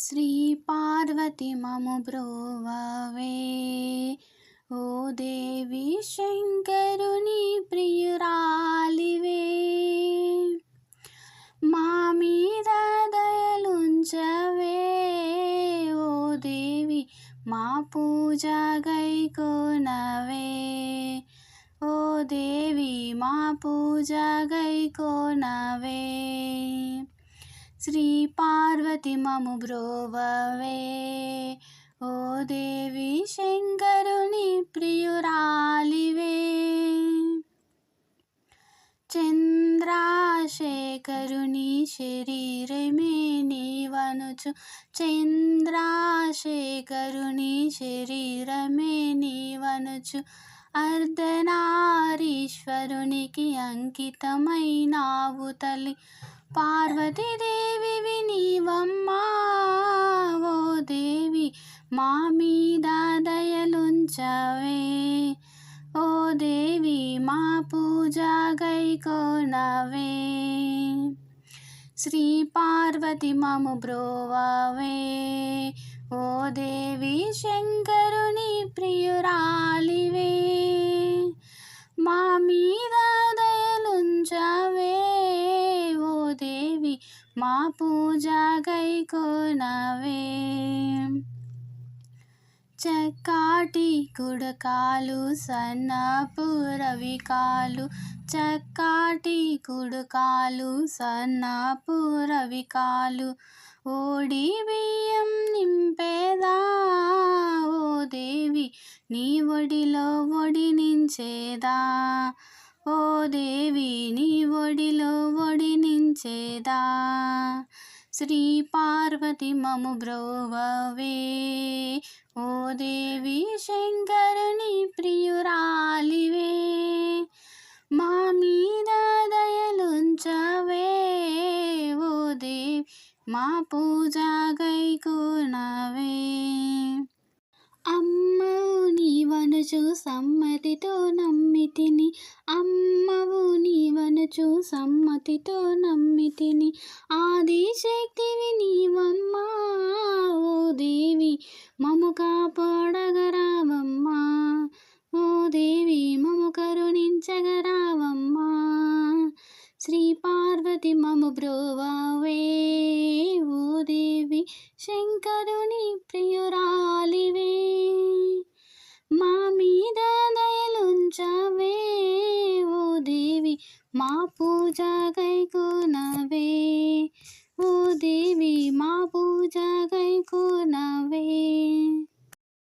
శ్రీ పార్వతి మము బ్రోవవే ఓ దేవి శంకరుని ప్రియురాలివే మా మీద దయలుంచవే ఓ దేవి మా పూజ గైకోనవే ఓ దేవి మా పూజ గైకోనవే శ్రీ పార్వతి మము బ్రోవవే ఓ దేవి శంకరుని ప్రియురాలివే చంద్రశేఖరుని శరీరమే నీవనుచు చంద్రశేఖరుని శరీరమే నీవనుచు అర్ధనారీశ్వరునికి అంకితమైనావు తల్లి పార్వతీదేవి నీవమ్మా ఓ దేవి మా మీద దయలుంచవే ఓ దేవి మా పూజ గైకోనవే శ్రీ పార్వతి మము బ్రోవవే ఓ దేవి శంకరుని ప్రియురాలివే మా మీద దయలుంచవే ఓ దేవి మా పూజ గైకోనవే చక్కాటి కుడకాలు సన్నపు రవికాలు చక్కాటి కుడకాలు సన్నపు రవికాలు ఓడి బియ్యం నింపేదా ఓ దేవి నీ ఒడిలో ఒడినించేదా ఓ దేవి నీ ఒడిలో ఒడినించేదా శ్రీ పార్వతి మము బ్రోవవే ఓ దేవి శంకరుని ప్రియురాలివే మా మీద దయలుంచవే ఓ దేవి మా పూజ గైకోనవే అమ్మవు నీవనుచు సమ్మతితో నమ్మితిని అమ్మవు నీవనుచు సమ్మతితో నమ్మితిని ఆదిశక్తివి నీవమ్మా ఓ దేవి మము కాపాడగరావమ్మా ఓ దేవి మము కరుణించగరావమ్మా శ్రీ పార్వతి మము బ్రోవవే ఓ దేవి శంకరుని ప్రియురాలివే మా మీద దయలుంచవే ఓ దేవి మా పూజ గైకోనవే ఓ దేవి మా పూజ గైకోనవే